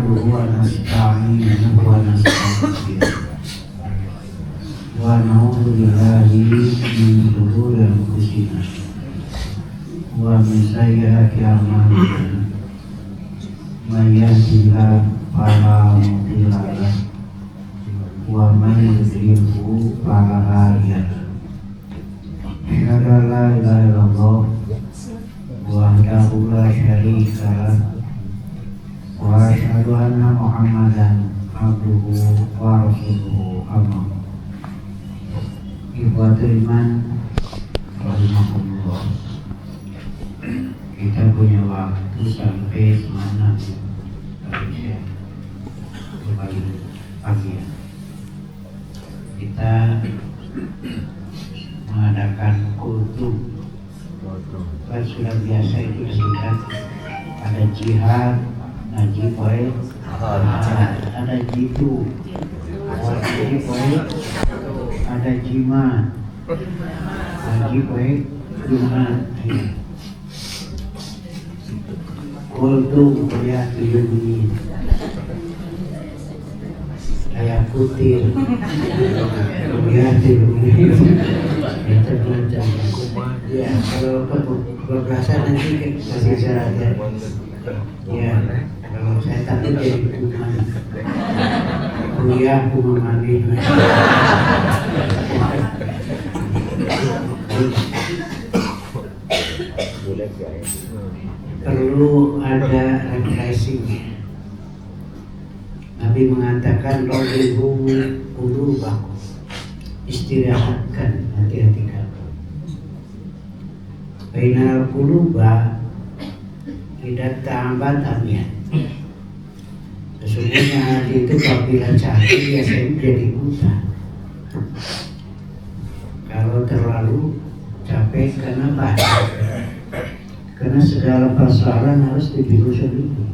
نحمده ونستعينه ونستغفره ونعوذ بالله من شرور أنفسنا ومن سيئات أعمالنا من يهده الله فلا مضل له ومن يضلله فلا هادي له أشهد أن لا إله إلا الله وحده لا شريك له وأشهد أن محمدا عبده ورسوله أما بعد. Ikhwatul iman rahimakumullah, kita punya waktu sampai mana kembali pagi ya. Kita mengadakan kultum. Kan sudah biasa itu sudah ada jihad, ngaji poin, ada jitu, ngaji poin, ada jima, ngaji poin, jima. Kultum kuliah 7 menit. Kayak kutir, kuliah 7 menit. Itu macam. Ya, kalau keberasan nanti masih syarat ya. Ya, kalau saya takut jadi kuman. Kuliah kumamani. Perlu ada refreshing. Nabi mengatakan rohibu qulubakum, istirahatkan hati-hati kamu. Bainal quluba tidak ta'ambat amyan. Sesungguhnya hati itu apabila capek biasanya jadi buta. Kalau terlalu capek karena badan, karena segala persoalan harus dipikul sendiri.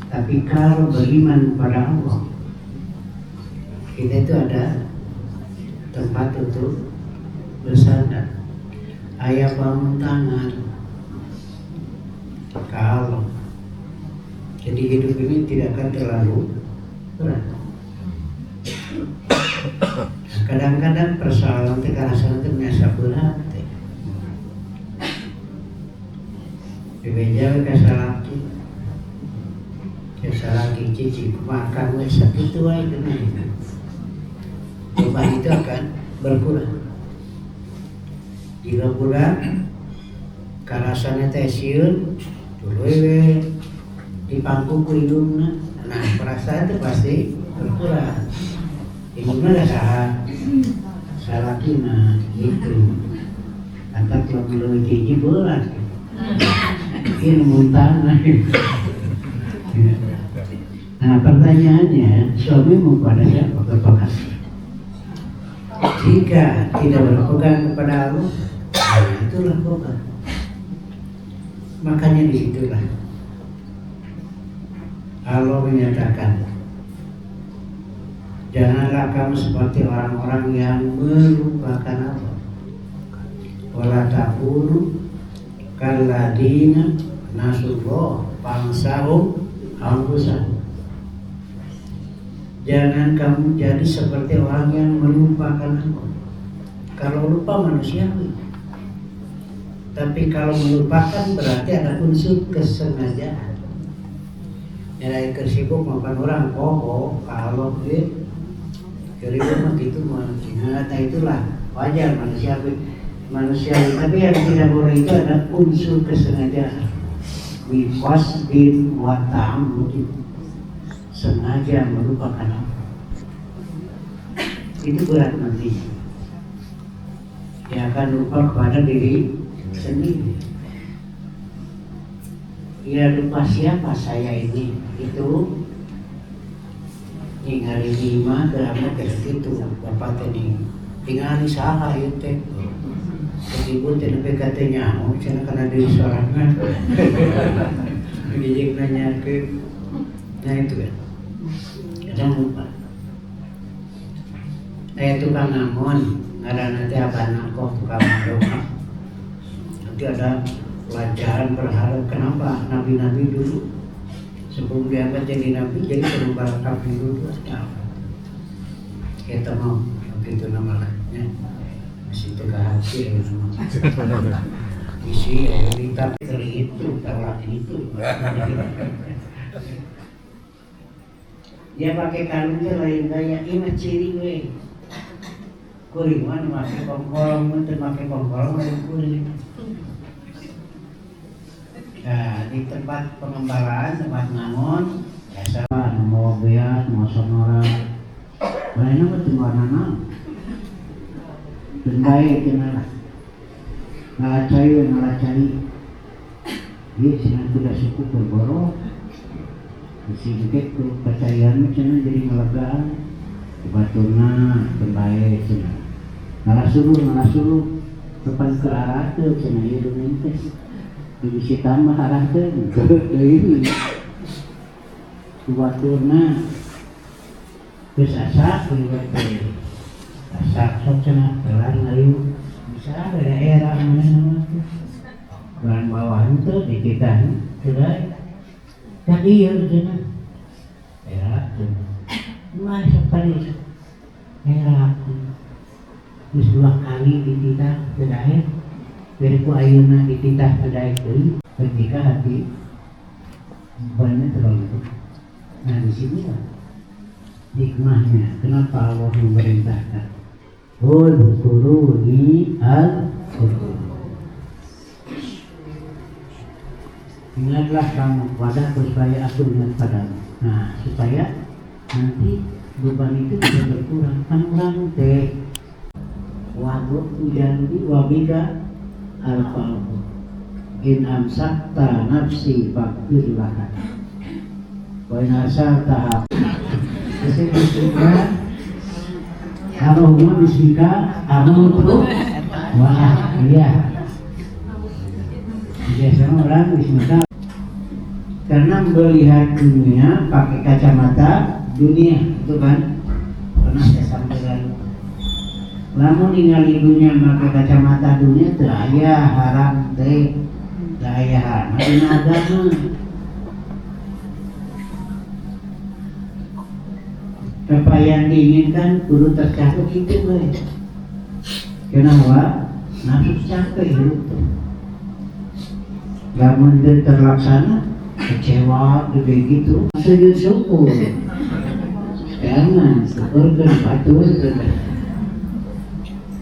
Tapi kalau beriman kepada Allah, kita itu ada tempat untuk bersandar. Ayah bangun tangan ke Allah. Jadi hidup ini tidak akan terlalu berat. Kadang-kadang persoalan kekerasan itu biasa berat. Dibeja kesalaki, kesalaki cici makan wes itu aja kena. Beban itu akan berkurang. Jika kurang, karasannya tesiun, dulu di pangku hidungnya, nah perasaan itu pasti berkurang. Hidungnya ada salah kina gitu. Kata kalau cici berat, ini muntah. Nah pertanyaannya, suami mau pada siapa berpegang? Jika tidak berpegang kepada Allah, itulah pegang. Makanya disitulah Allah menyatakan, janganlah kamu seperti orang-orang yang melupakan Allah. Wala takunu kalladina nasullah fansahum anfusahum. Jangan kamu jadi seperti orang yang melupakan Allah. Kalau lupa manusiawi, tapi kalau melupakan berarti ada unsur kesengajaan. Yang tersibuk makan orang kalau dia keribut gitu mengingat, itulah wajar manusiawi. Tapi yang tidak boleh itu ada unsur kesengajaan. Biqasdin wa ta'ammud, sengaja melupakan Allah. Itu berat nantinya. Dia akan lupa kepada diri sendiri. Dia lupa siapa saya ini. Itu ningali lima drama kayak gitu. Bapak tadi tinggali saha itu. Ibu tadi katanya, saya kena diri sorangan. Dijik nanya ke, nah itu kan. Jangan lupa. Saya tukang ngamon, ada nanti abang kok tukang doa. Nanti ada pelajaran berharap kenapa nabi-nabi dulu sebelum diangkat jadi nabi, jadi penembal kafir dulu kita mau begitu nama lahnya masih tegak hati ya nama isi cerita itu tawar itu dia pakai kalungnya lain gaya ini ciri gue kuring mana pakai pengkolong itu pakai pengkolong lain kuring. Nah, di tempat pengembalaan, tempat ngamon, biasa mau beas, mau sonora, lainnya betul warna bendai kenal, ngalacai, dia senang tidak suku berboro, disingkit tuh percayaan macam jadi ngelegaan, kebatuna bendai senang, ngalah suruh, depan ke arah tuh senang itu nanti. Bisa tambah arah ke ini kuaturna terus asak sok cenah kelar ngayu bisa ada daerah mana bulan bawah itu di kita sudah jadi ya cenah daerah tuh mulai sekali daerah terus 2 kali di kita sudah dari ku ayuna dititah pada itu ketika hati banyak terlalu. Nah di sini lah hikmahnya kenapa Allah memerintahkan udhkuruni al-Qur'an. Ingatlah kamu padaku supaya aku ingat padamu. Nah supaya nanti beban itu bisa berkurang. Kan teh waduk ujanti wabika al-qalbu in amsakta nafsi fakir laha wa in asalta bismika Allahumma bismika amutu wa ahya. Biasanya orang bismika karena melihat dunia pakai kacamata dunia itu kan pernah saya sampaikan. Lamun ningali dunia pakai kacamata dunia teu aya haram teh, teu aya haram dina agama. Apa yang diinginkan kudu tercakup itu we. Kenapa? Nafsu capek hidup tuh. Lamun teu terlaksana kecewa gede gitu. Sujud syukur. Jangan syukurkeun baturkeun.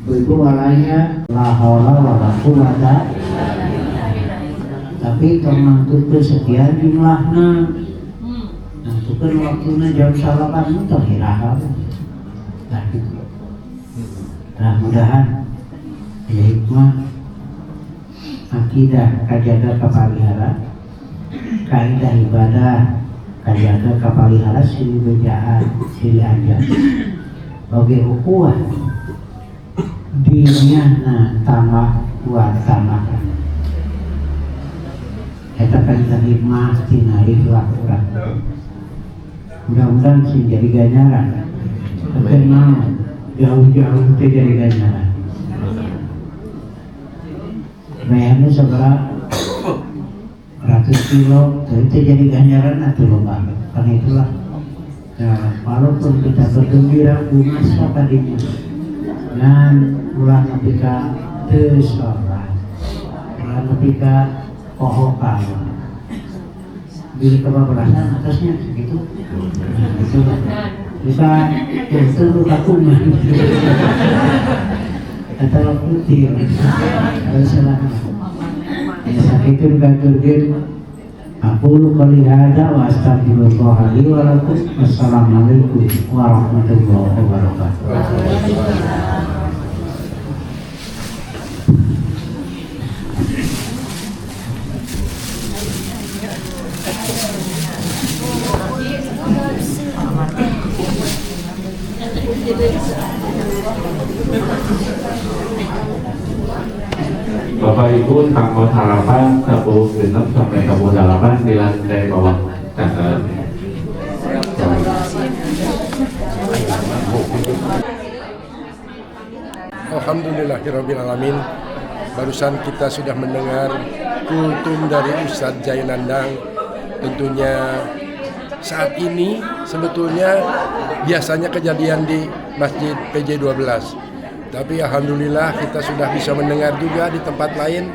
Itu walanya la haula wala quwata tapi termantul sekian jumlahna nantukeun waktuna jam 8 itu hiraha nah mudahan ya hikmah akidah kajaga kapalihara kaidah ibadah kajaga kapalihara silih bejaan silih anjak bagi ukuah diniahna tambah buat tambah eta kan hikmah tina ikhlas urang mudah-mudahan sih jadi ganjaran kenal jauh-jauh itu jadi ganjaran bayarnya segera 100 kilo itu jadi ganjaran atau lomba karena itulah nah, walaupun kita bergembira bunga tadinya dan ulah ketika tersolat ulah ketika kohokan bila kebablasan atasnya segitu nah itu bisa itu kakuman atau putih atau salah ya sakitun katurgin aku kali hada wa astagfirullah li wa lakum assalamualaikum warahmatullahi wabarakatuh. Bapak Ibu tanggal harapan 10 genep sampai 8 di lantai bawah catat. Alhamdulillahirabbil alamin. Barusan kita sudah mendengar kultum dari Ustadz Jainandang. Tentunya saat ini sebetulnya biasanya kejadian di Masjid PJ12. Tapi alhamdulillah kita sudah bisa mendengar juga di tempat lain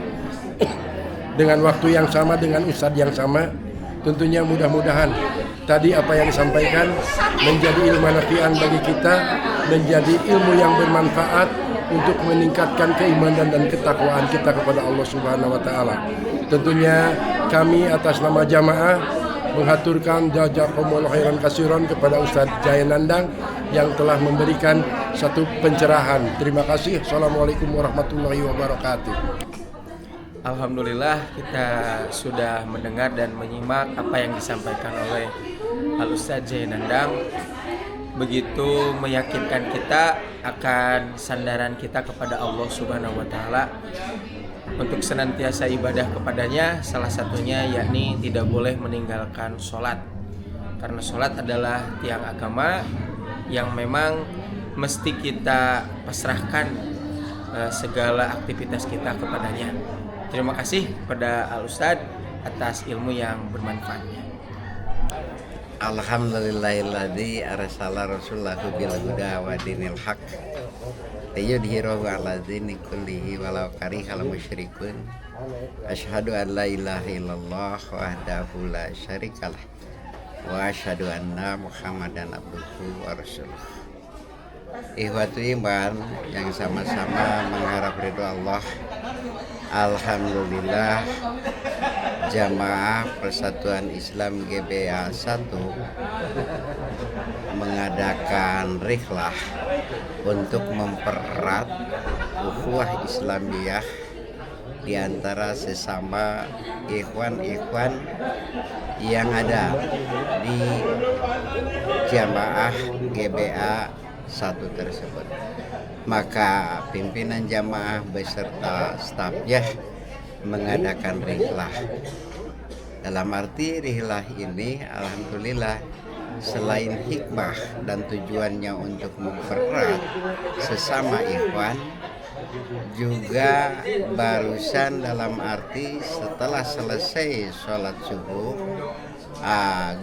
dengan waktu yang sama, dengan ustadz yang sama. Tentunya mudah-mudahan tadi apa yang disampaikan menjadi ilmu nafi'an bagi kita, menjadi ilmu yang bermanfaat untuk meningkatkan keimanan dan ketakwaan kita kepada Allah Subhanahu wa taala. Tentunya kami atas nama jamaah menghaturkan jazakumullah khairan katsiran kepada Ustadz Jaya Nandang yang telah memberikan satu pencerahan. Terima kasih. Assalamualaikum warahmatullahi wabarakatuh. Alhamdulillah kita sudah mendengar dan menyimak apa yang disampaikan oleh Al-Ustadz Jaya Nandang. Begitu meyakinkan kita akan sandaran kita kepada Allah Subhanahu wa taala untuk senantiasa ibadah kepadanya, salah satunya yakni tidak boleh meninggalkan sholat. Karena sholat adalah tiang agama yang memang mesti kita pasrahkan segala aktivitas kita kepadanya. Terima kasih kepada Al-Ustadz atas ilmu yang bermanfaatnya. Alhamdulillahilladzi arsala rasulahu bil huda wa dinil haq liyudhhirahu 'ala dini kullihi walau karihal musyrikun. Asyhadu an la ilaha illallah wahdahu la syarikalah wa asyhadu anna Muhammadan abduhu wa rasuluh. Ikhwatu iman yang sama-sama mengharap ridho Allah, alhamdulillah Jamaah Persatuan Islam GBA 1 mengadakan rihlah untuk mempererat ukhuwah Islamiyah di antara sesama ikhwan-ikhwan yang ada di Jamaah GBA 1 tersebut. Maka pimpinan jamaah beserta stafnya mengadakan rihlah. Dalam arti rihlah ini alhamdulillah selain hikmah dan tujuannya untuk mempererat sesama ikhwan, juga barusan dalam arti setelah selesai sholat subuh,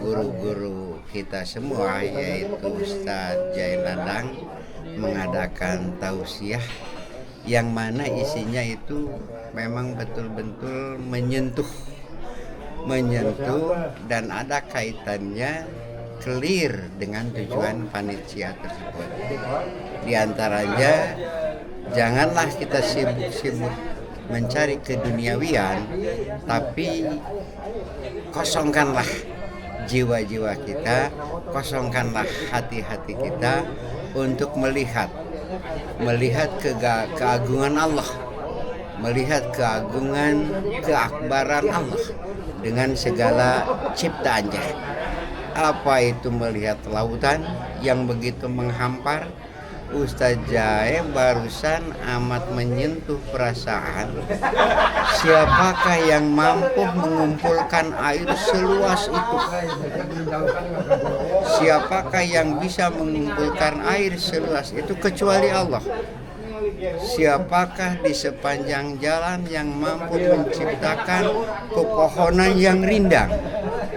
guru-guru kita semua yaitu Ustadz Jaya Nandang mengadakan tausiah yang mana isinya itu memang betul-betul menyentuh dan ada kaitannya clear dengan tujuan panitia tersebut. Di antaranya, janganlah kita sibuk-sibuk mencari keduniawian, tapi kosongkanlah jiwa-jiwa kita, kosongkanlah hati-hati kita untuk melihat keagungan Allah, melihat keakbaran Allah dengan segala ciptaannya. Apa itu melihat lautan yang begitu menghampar? Ustadz Jaya barusan amat menyentuh perasaan. Siapakah yang mampu mengumpulkan air seluas itu? Siapakah yang bisa mengumpulkan air seluas itu kecuali Allah? Siapakah di sepanjang jalan yang mampu menciptakan pepohonan yang rindang?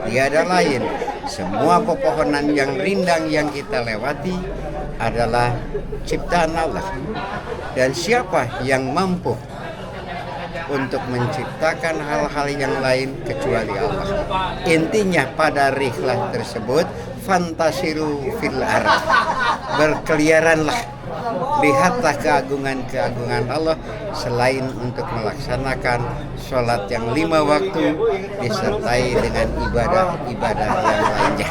Tiada lain. Semua pepohonan yang rindang yang kita lewati adalah ciptaan Allah. Dan siapa yang mampu untuk menciptakan hal-hal yang lain kecuali Allah? Intinya pada rihlah tersebut, fantasiru fil ardh, berkeliaranlah, lihatlah keagungan Allah selain untuk melaksanakan sholat yang 5 waktu disertai dengan ibadah-ibadah yang lainnya.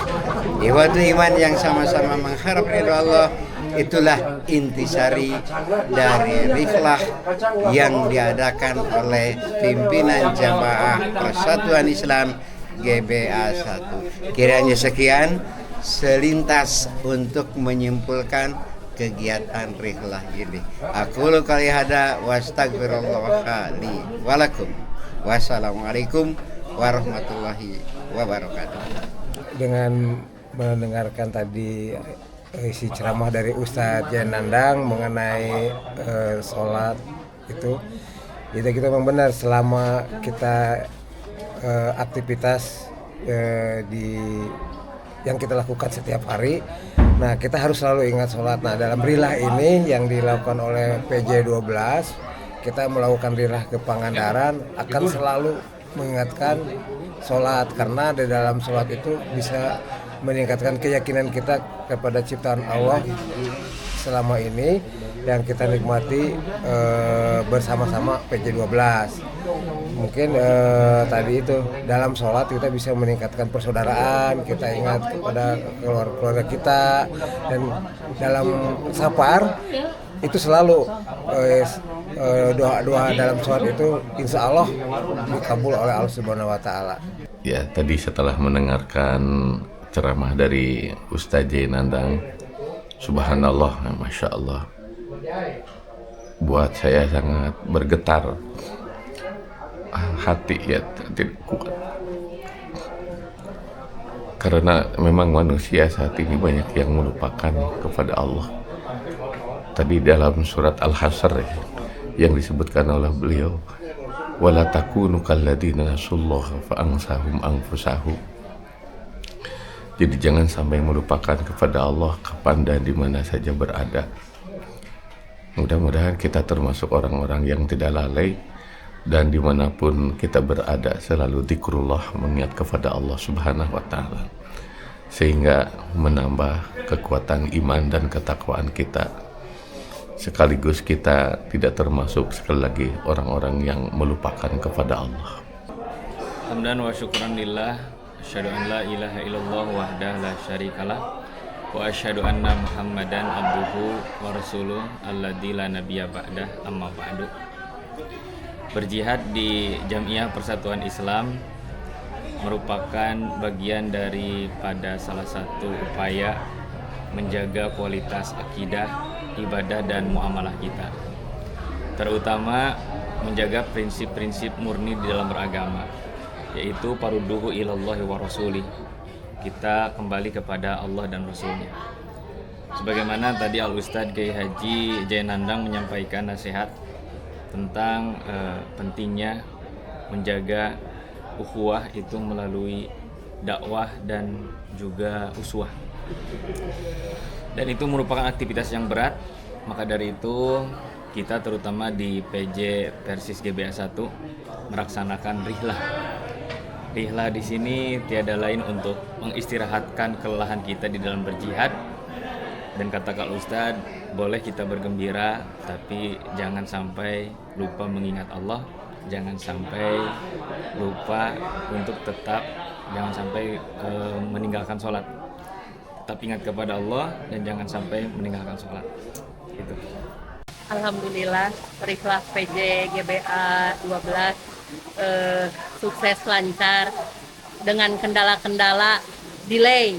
Ikhwatu iman yang sama-sama mengharap ridho Allah, itulah intisari dari rihlah yang diadakan oleh pimpinan Jamaah Persatuan Islam GBA 1. Kiranya sekian selintas untuk menyimpulkan kegiatan rihlah ini. Aqulu qouli hadza wa astaghfirullah li wa lakum. Wassalamualaikum warahmatullahi wabarakatuh. Dengan mendengarkan tadi isi ceramah dari Ustadz Jaya Nandang mengenai sholat itu memang benar, selama kita aktivitas di yang kita lakukan setiap hari. Nah, kita harus selalu ingat sholat. Nah, dalam rilah ini yang dilakukan oleh PJ 12, kita melakukan rilah ke Pangandaran akan selalu mengingatkan sholat, karena di dalam sholat itu bisa meningkatkan keyakinan kita kepada ciptaan Allah selama ini yang kita nikmati bersama-sama PJ 12. Mungkin tadi itu dalam sholat kita bisa meningkatkan persaudaraan, kita ingat kepada keluarga kita, dan dalam safar itu selalu doa-doa dalam sholat itu insya Allah dikabul oleh Allah Subhanahu Wa Taala. Ya, tadi setelah mendengarkan ceramah dari Ustadz J. Nandang, subhanallah, masya Allah, buat saya sangat bergetar hati, ya, tidak kuat, karena memang manusia saat ini banyak yang melupakan kepada Allah. Tadi dalam surat Al-Hasr yang disebutkan oleh beliau, wala takunu kalladzina nasullaha fa ansahum anfusahum. Jadi jangan sampai melupakan kepada Allah kapan dan di mana saja berada. Mudah-mudahan kita termasuk orang-orang yang tidak lalai, dan dimanapun kita berada selalu zikrullah, mengingat kepada Allah Subhanahu Wa Taala, sehingga menambah kekuatan iman dan ketakwaan kita. Sekaligus kita tidak termasuk sekali lagi orang-orang yang melupakan kepada Allah. Hamdan wa syukran lillah, asyhadu an la ilaha illallah wahdahu la syarikalah, wa asyhadu anna Muhammadan abduhu wa rasuluh alladzi la nabiyya ba'dah, amma ba'du. Berjihad di Jamiah Persatuan Islam merupakan bagian daripada salah satu upaya menjaga kualitas akidah, ibadah, dan muamalah kita, terutama menjaga prinsip-prinsip murni di dalam beragama, yaitu paruduhu ilallahi wa rasulih, kita kembali kepada Allah dan Rasulnya. Sebagaimana tadi Al-Ustadz Kiai Haji J. Nandang menyampaikan nasihat tentang pentingnya menjaga ukhuwah itu melalui dakwah dan juga uswah, dan itu merupakan aktivitas yang berat. Maka dari itu kita terutama di PJ Persis GBA 1 melaksanakan rihlah. Rihlah di sini tiada lain untuk mengistirahatkan kelelahan kita di dalam berjihad. Dan kata Kak Ustadz, boleh kita bergembira, tapi jangan sampai lupa mengingat Allah, jangan sampai lupa untuk tetap, jangan sampai meninggalkan sholat. Tetap ingat kepada Allah dan jangan sampai meninggalkan sholat. Gitu. Alhamdulillah, rihlah PJ GBA 12 sukses lancar dengan kendala-kendala delay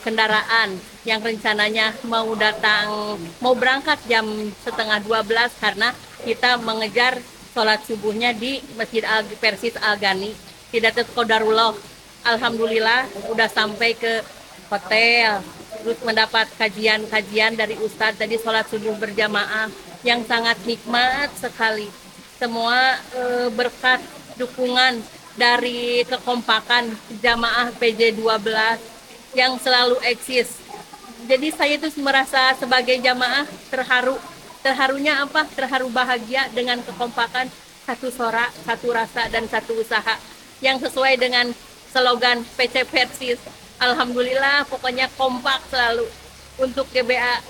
kendaraan yang rencananya mau berangkat jam 11:30 karena kita mengejar sholat subuhnya di Masjid Persis Al-Ghani, tidak terkodarullah. Alhamdulillah udah sampai ke hotel, terus mendapat kajian dari Ustadz tadi, sholat subuh berjamaah yang sangat nikmat sekali. Semua berkat dukungan dari kekompakan jamaah PJ 12 yang selalu eksis. Jadi saya tuh merasa sebagai jamaah terharunya apa? Terharu bahagia dengan kekompakan, satu sorak, satu rasa, dan satu usaha yang sesuai dengan slogan PC Persis. Alhamdulillah, pokoknya kompak selalu untuk GBA